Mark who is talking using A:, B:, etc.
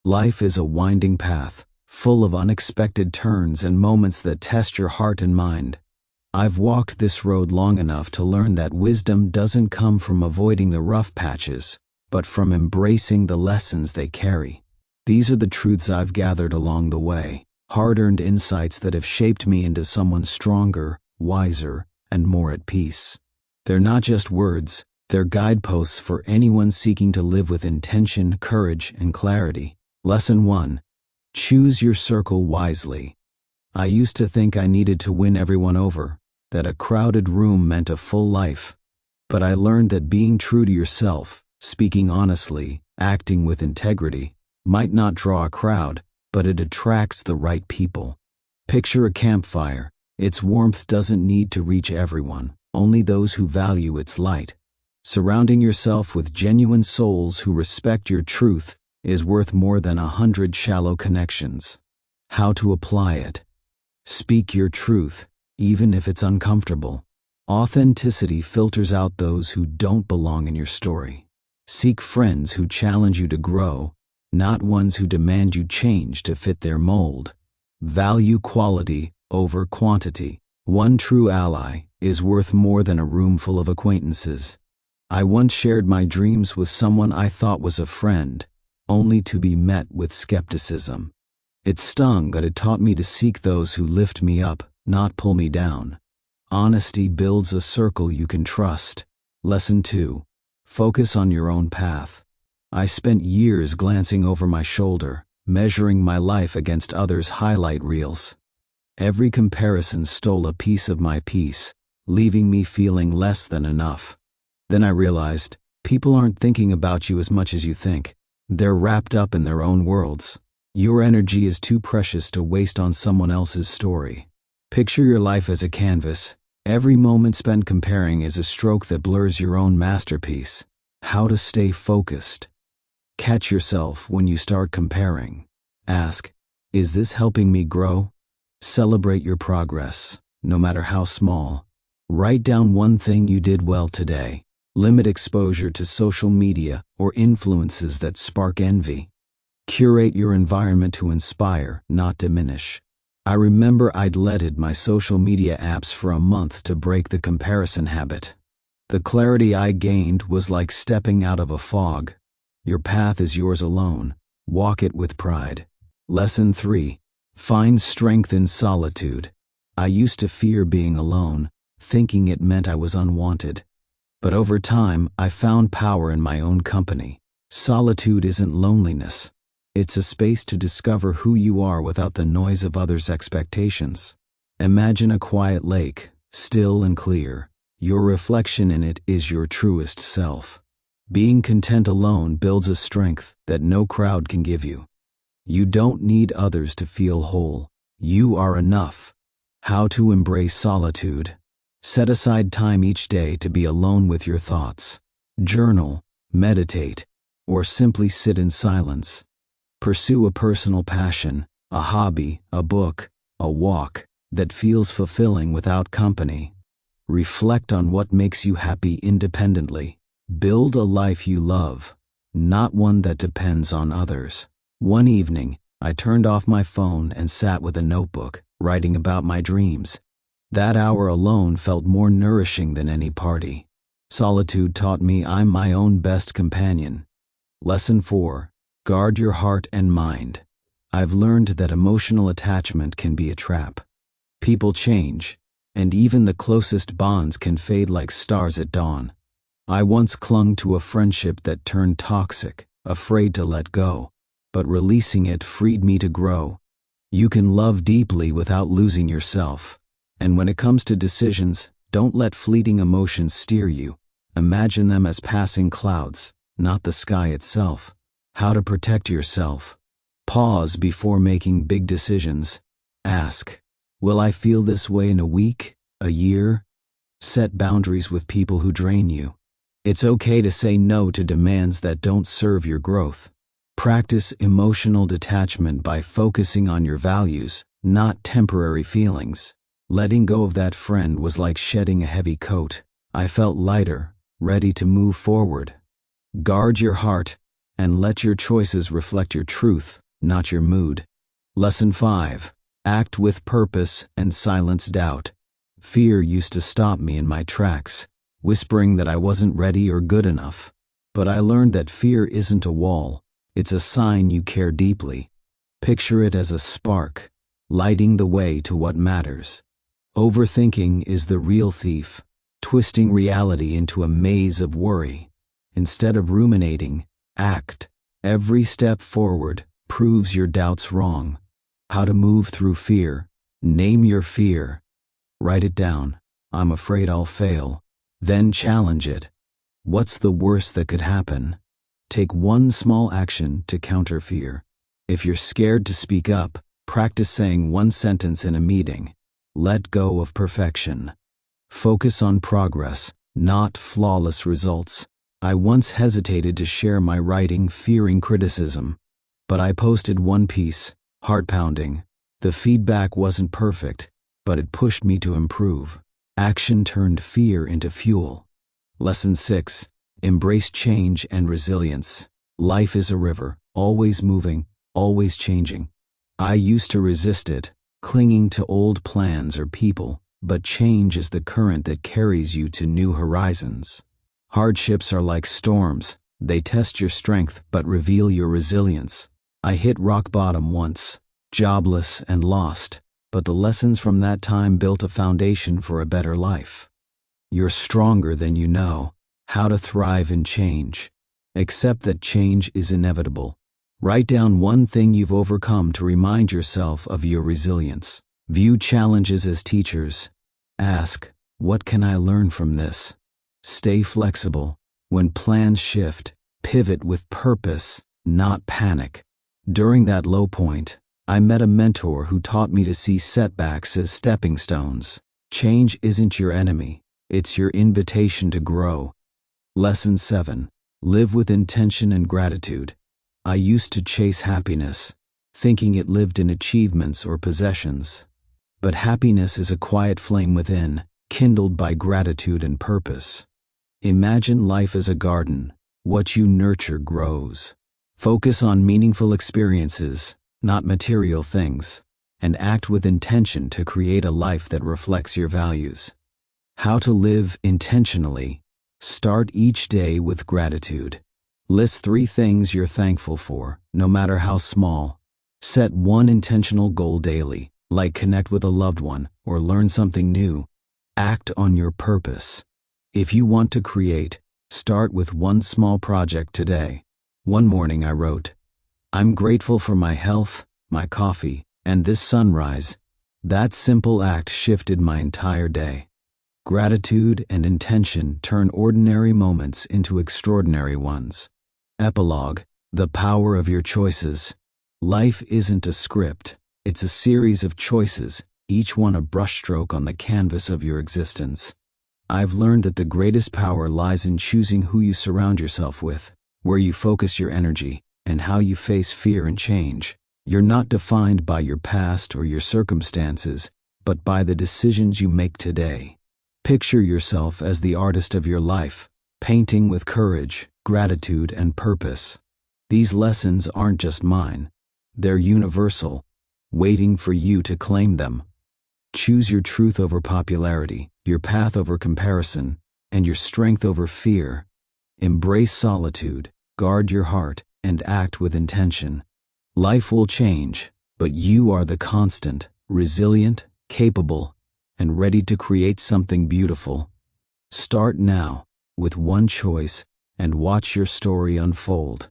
A: Life is a winding path, full of unexpected turns and moments that test your heart and mind. I've walked this road long enough to learn that wisdom doesn't come from avoiding the rough patches, but from embracing the lessons they carry. These are the truths I've gathered along the way, hard-earned insights that have shaped me into someone stronger, wiser, and more at peace. They're not just words, they're guideposts for anyone seeking to live with intention, courage, and clarity. Lesson 1. Choose your circle wisely. I used to think I needed to win everyone over, that a crowded room meant a full life. But I learned that being true to yourself, speaking honestly, acting with integrity, might not draw a crowd, but it attracts the right people. Picture a campfire. Its warmth doesn't need to reach everyone, only those who value its light. Surrounding yourself with genuine souls who respect your truth is worth more than 100 shallow connections. How to apply it? Speak your truth, even if it's uncomfortable. Authenticity filters out those who don't belong in your story. Seek friends who challenge you to grow, not ones who demand you change to fit their mold. Value quality over quantity. One true ally is worth more than a room full of acquaintances. I once shared my dreams with someone I thought was a friend, only to be met with skepticism. It stung, but it taught me to seek those who lift me up, not pull me down. Honesty builds a circle you can trust. Lesson 2. Focus on your own path. I spent years glancing over my shoulder, measuring my life against others' highlight reels. Every comparison stole a piece of my peace, leaving me feeling less than enough. Then I realized, people aren't thinking about you as much as you think. They're wrapped up in their own worlds. Your energy is too precious to waste on someone else's story. Picture your life as a canvas. Every moment spent comparing is a stroke that blurs your own masterpiece. How to stay focused. Catch yourself when you start comparing. Ask, is this helping me grow? Celebrate your progress, no matter how small. Write down one thing you did well today. Limit exposure to social media or influences that spark envy. Curate your environment to inspire, not diminish. I remember I'd deleted my social media apps for a month to break the comparison habit. The clarity I gained was like stepping out of a fog. Your path is yours alone. Walk it with pride. Lesson 3. Find strength in solitude. I used to fear being alone, thinking it meant I was unwanted. But over time, I found power in my own company. Solitude isn't loneliness. It's a space to discover who you are without the noise of others' expectations. Imagine a quiet lake, still and clear. Your reflection in it is your truest self. Being content alone builds a strength that no crowd can give you. You don't need others to feel whole. You are enough. How to embrace solitude. Set aside time each day to be alone with your thoughts. Journal, meditate, or simply sit in silence. Pursue a personal passion, a hobby, a book, a walk that feels fulfilling without company. Reflect on what makes you happy independently. Build a life you love, not one that depends on others. One evening, I turned off my phone and sat with a notebook, writing about my dreams. That hour alone felt more nourishing than any party. Solitude taught me I'm my own best companion. Lesson 4. Guard your heart and mind. I've learned that emotional attachment can be a trap. People change, and even the closest bonds can fade like stars at dawn. I once clung to a friendship that turned toxic, afraid to let go, but releasing it freed me to grow. You can love deeply without losing yourself. And when it comes to decisions, don't let fleeting emotions steer you. Imagine them as passing clouds, not the sky itself. How to protect yourself. Pause before making big decisions. Ask, will I feel this way in a week, a year? Set boundaries with people who drain you. It's okay to say no to demands that don't serve your growth. Practice emotional detachment by focusing on your values, not temporary feelings. Letting go of that friend was like shedding a heavy coat. I felt lighter, ready to move forward. Guard your heart. and let your choices reflect your truth, not your mood. Lesson 5. Act with purpose and silence doubt. Fear used to stop me in my tracks, whispering that I wasn't ready or good enough. But I learned that fear isn't a wall, it's a sign you care deeply. Picture it as a spark, lighting the way to what matters. Overthinking is the real thief, twisting reality into a maze of worry. Instead of ruminating, act. Every step forward proves your doubts wrong. How to move through fear. Name your fear. Write it down. I'm afraid I'll fail. Then challenge it. What's the worst that could happen? Take one small action to counter fear. If you're scared to speak up, practice saying one sentence in a meeting. Let go of perfection. Focus on progress, not flawless results. I once hesitated to share my writing, fearing criticism. But I posted one piece, heart-pounding. The feedback wasn't perfect, but it pushed me to improve. Action turned fear into fuel. Lesson 6. Embrace change and resilience. Life is a river, always moving, always changing. I used to resist it, clinging to old plans or people, but change is the current that carries you to new horizons. Hardships are like storms. They test your strength but reveal your resilience. I hit rock bottom once, jobless and lost, but the lessons from that time built a foundation for a better life. You're stronger than you know. How to thrive in change. Accept that change is inevitable. Write down one thing you've overcome to remind yourself of your resilience. View challenges as teachers. Ask, what can I learn from this? Stay flexible. When plans shift, pivot with purpose, not panic. During that low point, I met a mentor who taught me to see setbacks as stepping stones. Change isn't your enemy, it's your invitation to grow. Lesson 7. Live with intention and gratitude. I used to chase happiness, thinking it lived in achievements or possessions. But happiness is a quiet flame within, kindled by gratitude and purpose. Imagine life as a garden. What you nurture grows. Focus on meaningful experiences, not material things, and act with intention to create a life that reflects your values. How to live intentionally. Start each day with gratitude. List 3 things you're thankful for, no matter how small. Set one intentional goal daily, like connect with a loved one or learn something new. Act on your purpose. If you want to create, start with one small project today. One morning I wrote, I'm grateful for my health, my coffee, and this sunrise. That simple act shifted my entire day. Gratitude and intention turn ordinary moments into extraordinary ones. Epilogue. The power of your choices. Life isn't a script, it's a series of choices, each one a brushstroke on the canvas of your existence. I've learned that the greatest power lies in choosing who you surround yourself with, where you focus your energy, and how you face fear and change. You're not defined by your past or your circumstances, but by the decisions you make today. Picture yourself as the artist of your life, painting with courage, gratitude, and purpose. These lessons aren't just mine. They're universal, waiting for you to claim them. Choose your truth over popularity, your path over comparison, and your strength over fear. Embrace solitude, guard your heart, and act with intention. Life will change, but you are the constant, resilient, capable, and ready to create something beautiful. Start now, with one choice, and watch your story unfold.